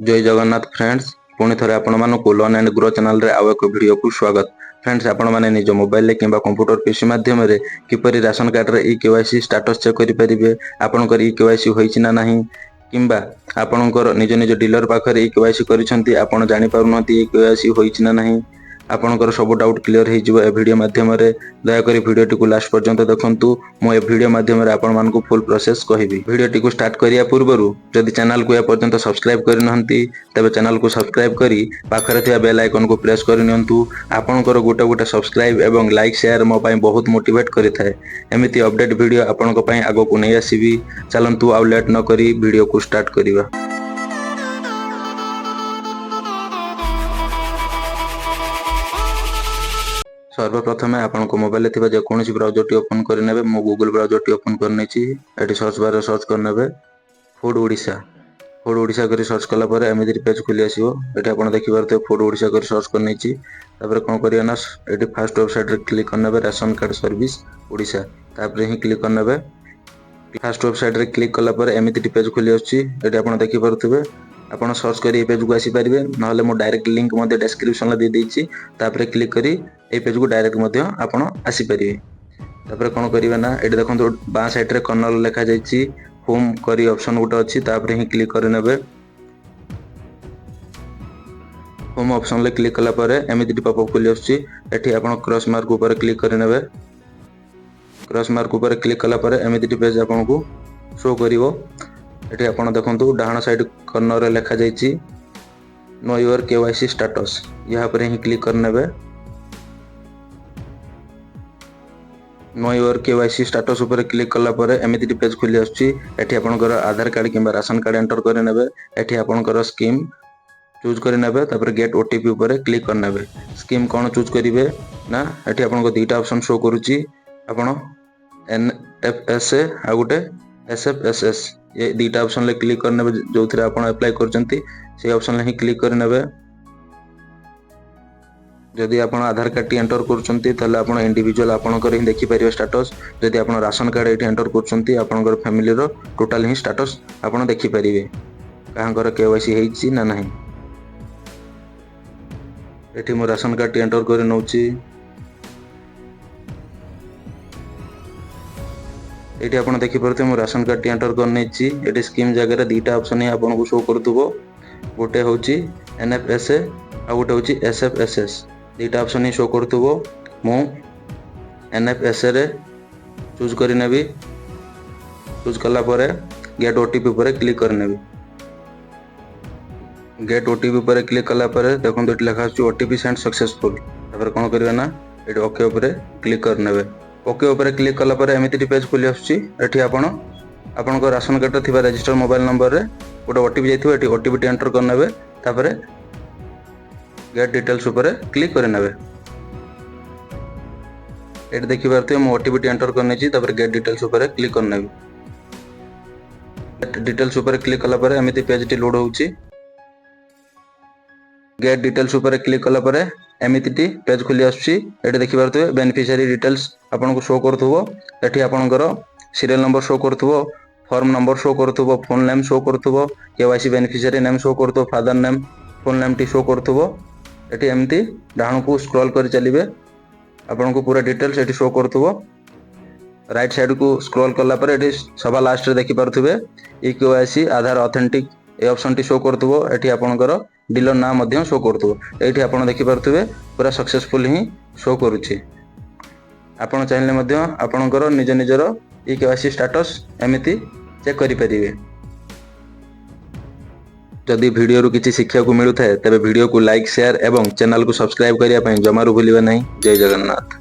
जय जगन्नाथ फ्रेंड्स पुणी थे आपको लर्न एंड ग्रो चैनल रे आउ एक वीडियो को स्वागत। फ्रेंड्स आपण मैंने निज मोबाइल किंबा कंप्यूटर पीसी माध्यम किपरि राशन कार्ड रे केवाईसी स्टेटस चेक करि परिबे, आपनकर केवाईसी होईछि ना नाही किंबा आपनकर निज निज डीलर पाखरे केवाईसी करिसंती आपण जानि पारुनती केवाईसी होईछि ना नाही। आपनकर सब डाउट क्लियर हो जिवो ए वीडियो माध्यम रे। दया करी वीडियो टी को लास्ट पर्यंत देखंतु। मो ए वीडियो माध्यम रे आपण मानकु फुल प्रोसेस कहिबी। वीडियो टी को स्टार्ट करिया पूर्वरु जदि चैनल को या पर्यंत सब्सक्राइब करि नहंती तबे चैनल को सब्सक्राइब करी पाखरे थिया बेल आइकन को प्रेस करि नियंतु। आपनकर गोटे गोटे सब्सक्राइब एवं लाइक शेयर मो पई बहुत मोटिवेट करि थाए। एमिति अपडेट वीडियो आपनको पई आगो को नै आसीबी। चलंतु आउ लेट न करी वीडियो को स्टार्ट करिवा। सर्वप्रथम आपको मोबाइल थी जेकोसी ब्राउजर टी ओपन करने मो गूगल ब्राउजर टी ओपन करने ये सर्च बार सर्च करने फूड ओडिशा कर सर्च कलापर एमती पेज खुली आसो। ये आप देखिए फूड ओडिशा कर सर्च करने कौन करना ये फास्ट वेबसाइट क्लिक करने राशन कार्ड सर्विस ओडिशा ही क्लिक करने। फास्ट वेबसाइट रे क्लिक कलापर एमती पेज खुली आसो। आप देखिपे आपन सर्च करी पेज को आसी पारिबे, नहले मो डायरेक्ट लिंक मध्य डिस्क्रिप्शन दे देछि। तापर क्लिक करी ए पेज को डायरेक्ट मध्य आपन आसी पारिबे। तापर कोन करिवे ना एडी देखंतु बा साइड रे कर्नल लिखा जायछि होम करी ऑप्शन गोटे अछि। तापर ही क्लिक करि नेबे। होम ऑप्शन ले क्लिक कला परे एमिति पॉपअप खुली आछि। एठी आपन क्रॉस मार्क ऊपर क्लिक करि नेबे। क्रॉस मार्क ऊपर क्लिक कला परे एमिति पेज आपन को शो करिवो। एठी आपण देखंतु डाहाण साइड कॉर्नर रे लिखा जायछि नो योर केवाईसी स्टेटस। यहाँ पर ही क्लिक करनेबे। नो योर केवाईसी स्टेटस ऊपर क्लिक कला परे एमिति पेज खुली आछि। एठी आपनकर आधार कार्ड किंबा राशन कार्ड एंटर करे नेबे। एठी आपनकर स्कीम चूज करे नेबे। तापर गेट ओटीपी ऊपर क्लिक करनेबे। स्कीम कोन चूज करिवे ना एठी आपनको दुईटा ऑप्शन शो करूछि। आपण एनएफएसए आ गुटे एसएफएसएस ये दुईटा ऑप्शन ले क्लिक करने जो थे आप अप्लाई कर ऑप्शन ले ही क्लिक करने। जदि आप आधार कार्ड टी एंटर कर इंडिविजुअल आपंकर ही देखिपारे स्टेटस। जदि आप राशन कार्ड ये एंटर कर फैमिली रो टोटाल ही स्टेटस आप देखिपारे कहाँकर केवाईसी होईछि ना नहीं। एठी मो राशन कार्ड टी एंटर कर नौछि। ये आप देखिपे मो राशन कार्ड टी एंटर करने ये स्कीम जगह दुईटा ऑप्शन ही आपको शो करुव। गोटे हूँ एनएफएसए आ गोटे हूँ एसएफएसएस। दुईटा ऑप्शन ही शो करुव। मु एनएफएसए रे चूज करनेबी। चूज कलापर गेट ओटीपी ऊपर क्लिक करनेबी। गेट ओटीपी ऊपर क्लिक कलापर देखो ये लिखा ओटीपी सेंड सक्सेसफुल। तापर कौन करेंगे ना ये ओके ऊपर क्लिक करनेबे। ओके ऊपर क्लिक कला पर एमिति पेज खुली आसुछि। एठी आपन राशन कार्ड रे थिबा रजिस्टर मोबाइल नंबर रे गोटे ओटीपी जाइथिबो। एठी ओटीपी टी एंटर करनेबे। तापर गेट डिटेल्स ऊपर क्लिक करनेबे। एठी देखि पारथि मो ओटीपी टी एंटर करने छी। तापर गेट डिटेल्स ऊपर क्लिक करनेबे। गेट डिटेल्स ऊपर क्लिक कला पर एमिति पेज टी लोड होउछि। गेट डिटेल्स ऊपर क्लिक कला पर एमिति पेज खुली आसुछि। एठी देखि पारथि बेनिफिशियरी डिटेल्स आपन को शो करथुवो। एठी आपनकर सीरियल नंबर शो करथुवो, फॉर्म नंबर शो करथुवो, फोन नेम शो करथुवो, केवाईसी बेनिफिशियरी नेम शो करथुवो, फादर नेम फोन नेम टी शो करथुवो। एठी एमती डाहण को स्क्रॉल कर चलिबे आपन को पूरा डिटेल्स एठी शो करथुवो। राइट साइड को स्क्रॉल करला पर एठी सभा लास्ट रे देखि पारथुबे ई केवाईसी आधार ऑथेंटिक ए ऑप्शन टी शो करथुवो। एठी आपनकर डीलर नाम मध्य शो करथुवो। एठी आपन देखि पारथुबे पूरा सक्सेसफुल ही शो करूछि। आपण चाहिए मध्य आपणकर निज निजर ई केवाईसी स्टेटस एमिति चेक करि परिबे। जदि वीडियो रू किछि शिक्षा को मिलु थाए तबे वीडियो को लाइक शेयर एवं चैनल को सब्सक्राइब करिया पई जमारू भूलिबे नहीं। जय जगन्नाथ।